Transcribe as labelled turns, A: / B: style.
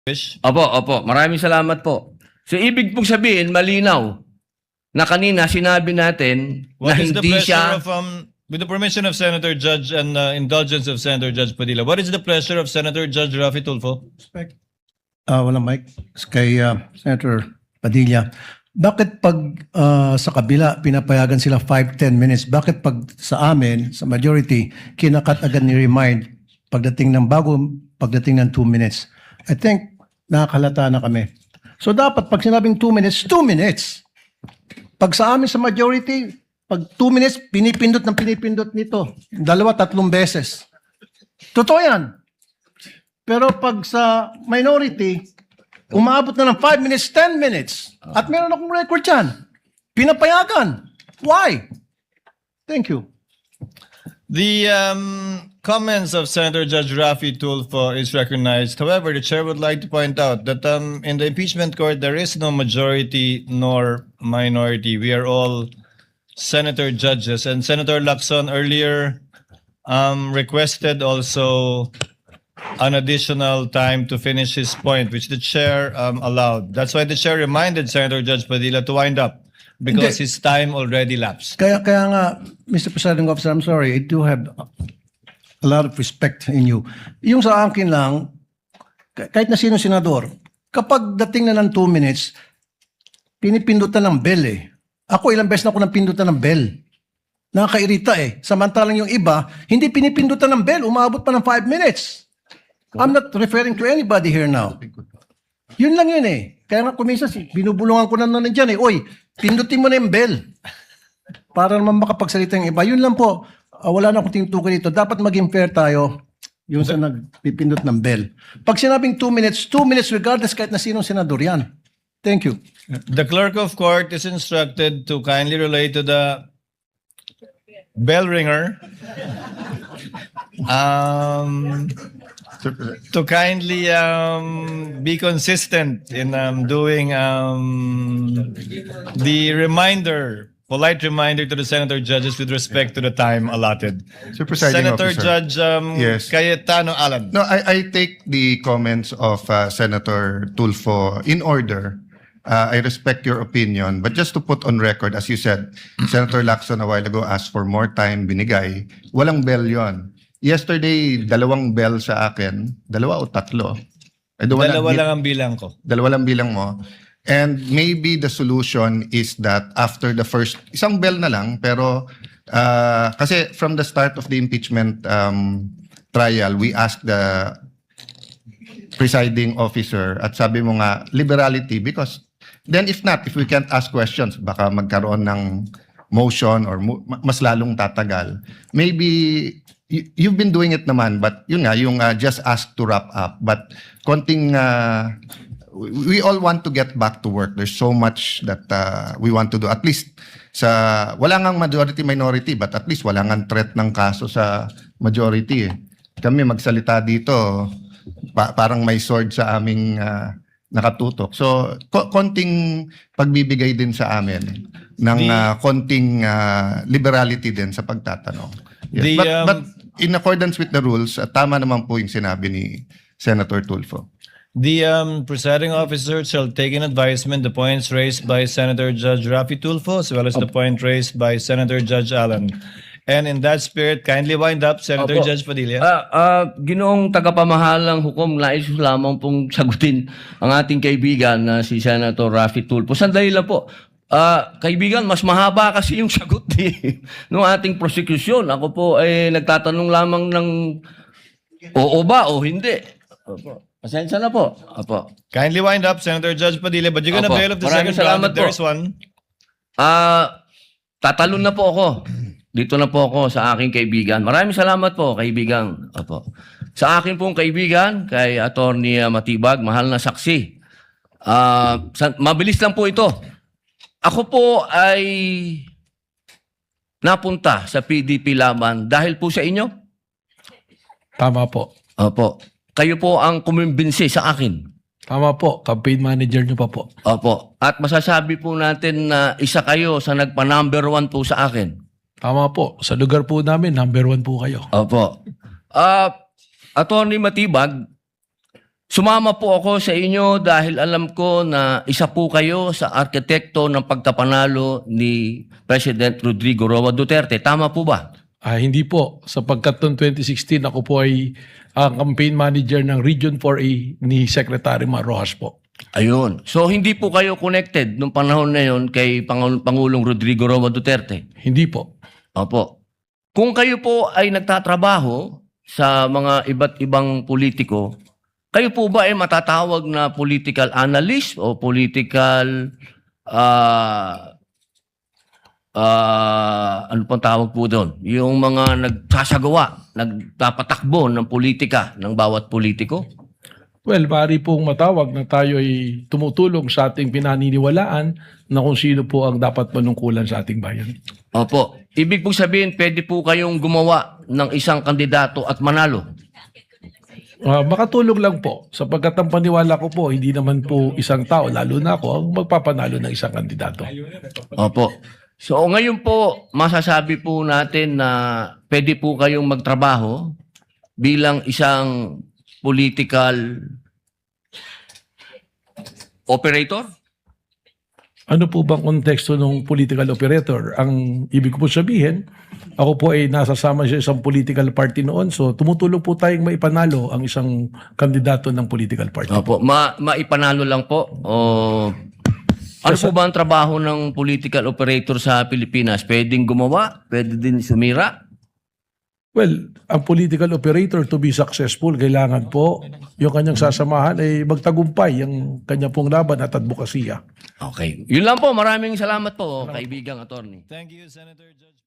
A: Opo. Maraming salamat po. So, ibig pong sabihin, malinaw na kanina sinabi natin na
B: What is the
A: hindi
B: pleasure
A: siya...
B: of, with the permission of Senator Judge and indulgence of Senator Judge Padilla, what is the pleasure of Senator Judge Rafi Tulfo?
C: Walang mic. Kay Senator Padilla. Bakit pag sa kabila pinapayagan sila 5-10 minutes? Bakit pag sa amin, sa majority, kinakat agad ni remind pagdating ng 2 minutes? I think nakakalata na kami. So dapat pag sinabing 2 minutes, 2 minutes. Pag sa amin sa majority, pag 2 minutes, pinipindot nito. 2-3 beses. Totoo yan. Pero pag sa minority, umaabot na ng 5 minutes, 10 minutes. At meron akong record yan. Pinapayagan. Why? Thank you.
B: The comments of Senator Judge Rafi Tulfo is recognized. However, the chair would like to point out that in the impeachment court, there is no majority nor minority. We are all senator judges. And Senator Lacson earlier requested also an additional time to finish his point, which the chair allowed. That's why the chair reminded Senator Judge Padilla to wind up because his time already lapsed.
C: Kaya nga, Mr. Presiding Officer, I'm sorry, I do have a lot of respect in you. Yung sa akin lang, kahit na sino senador, kapag dating na ng 2 minutes, pinipindutan ng bell eh. Ako ilang beses na ako nang pindutan ng bell. Nakakairita eh. Samantalang yung iba, hindi pinipindutan ng bell, umabot pa ng 5 minutes. I'm not referring to anybody here now. Yun lang yun eh. Kaya nga kumisas, binubulungan ko na nandiyan eh. Oy, pindutin mo na yung bell. Para naman makapagsalita yung iba. Yun lang po. Wala na akong tinutukoy dito. Dapat maging fair tayo yung sa nagpipindot ng bell. Pag sinabing 2 minutes regardless kahit na sinong senador yan. Thank you.
B: The clerk of court is instructed to kindly relate to the bell ringer to kindly be consistent in doing the polite reminder to the senator judges with respect to the time allotted.
D: Sir Presiding
B: Senator
D: Officer.
B: Judge
D: Yes.
B: Cayetano Alan.
D: No, I take the comments of Senator Tulfo in order. I respect your opinion, but just to put on record, as you said, Senator Lacson a while ago asked for more time, binigay. Walang bell yon. Yesterday, 2 bell sa akin. 2 o 3?
B: Dalawa lang ang bilang ko.
D: 2 lang bilang mo. And maybe the solution is that after the first, isang bell na lang, pero kasi from the start of the impeachment trial, we asked the presiding officer at sabi mo nga, liberality, because then if we can't ask questions, baka magkaroon ng motion or mas lalong tatagal. Maybe you've been doing it naman, but yun nga, yung just ask to wrap up. But konting, we all want to get back to work. There's so much that we want to do. At least, wala ngang majority-minority, but at least wala ngang threat ng kaso sa majority. Eh. Kami magsalita dito, parang may sword sa aming nakatutok. So, konting pagbibigay din sa amin ng konting liberality din sa pagtatanong. Yes. But in accordance with the rules, tama naman po yung sinabi ni Senator Tulfo.
B: The presiding officer shall take in advisement the points raised by Senator Judge Rafi Tulfo as well as the point raised by Senator Judge Allen. And in that spirit, kindly wind up, Senator Judge Padilla.
A: Ginoong tagapamahalang hukom, nais lamang pong sagutin ang ating kaibigan na si Senator Rafi Tulfo. Sandali lang po. Kaibigan, mas mahaba kasi yung sagot ng ating prosecution. Ako po ay nagtatanong lamang ng oo ba o hindi. Opo. Pasensya na po. Opo.
B: Kindly wind up, Senator Judge Padilla, but you're gonna bail of the
A: Maraming
B: second round
A: salamat
B: if there's
A: po.
B: one.
A: Tatalon na po ako. Dito na po ako sa aking kaibigan. Maraming salamat po, kaibigan. Opo. Sa akin pong kaibigan, kay Attorney Matibag, mahal na saksi. Mabilis lang po ito. Ako po ay napunta sa PDP laban dahil po sa inyo.
E: Tama po.
A: Opo. Kayo po ang kumimbinsi sa akin.
E: Tama po. Campaign manager nyo pa po.
A: Opo. At masasabi po natin na isa kayo sa nagpa-number 1 po sa akin.
E: Tama po. Sa lugar po namin, number 1 po kayo.
A: Opo. Attorney Matibag, Sumama po ako sa inyo dahil alam ko na isa po kayo sa arkitekto ng pagkapanalo ni President Rodrigo Roa Duterte. Tama po ba?
E: Hindi po. Sapagkat noong 2016, ako po ay ang campaign manager ng Region 4A ni Secretary Mar Rojas po.
A: Ayun. So hindi po kayo connected nung panahon na yon kay Pangulong Rodrigo Roa Duterte?
E: Hindi po.
A: Opo. Kung kayo po ay nagtatrabaho sa mga iba't ibang politiko, kayo po ba ay matatawag na political analyst o political ano pang tawag po doon? Yung mga nagsasagawa, nagpapatakbo ng politika ng bawat politiko?
E: Well, maaari pong matawag na tayo ay tumutulong sa ating pinaniniwalaan na kung sino po ang dapat manungkulan sa ating bayan.
A: Opo. Ibig po sabihin, pwede po kayong gumawa ng isang kandidato at manalo.
E: Makatulong lang po. Sapagkat ang paniwala ko po, hindi naman po isang tao, lalo na ako, ang magpapanalo ng isang kandidato.
A: Opo. So ngayon po, masasabi po natin na pwede po kayong magtrabaho bilang isang political operator?
E: Ano po bang konteksto ng political operator? Ang ibig ko po sabihin, ako po ay nasasama sa isang political party noon, so tumutulong po tayong maipanalo ang isang kandidato ng political party.
A: Opo. Maipanalo lang po. O ano po ba ang trabaho ng political operator sa Pilipinas? Pwedeng gumawa? Pwede din sumira?
E: Well, ang political operator to be successful, kailangan po yung kanyang sasamahan ay magtagumpay ang kanya pong laban at advokasya.
A: Okay. Yun lang po. Maraming salamat po, kaibigang attorney.
B: Thank you, Senator Judge.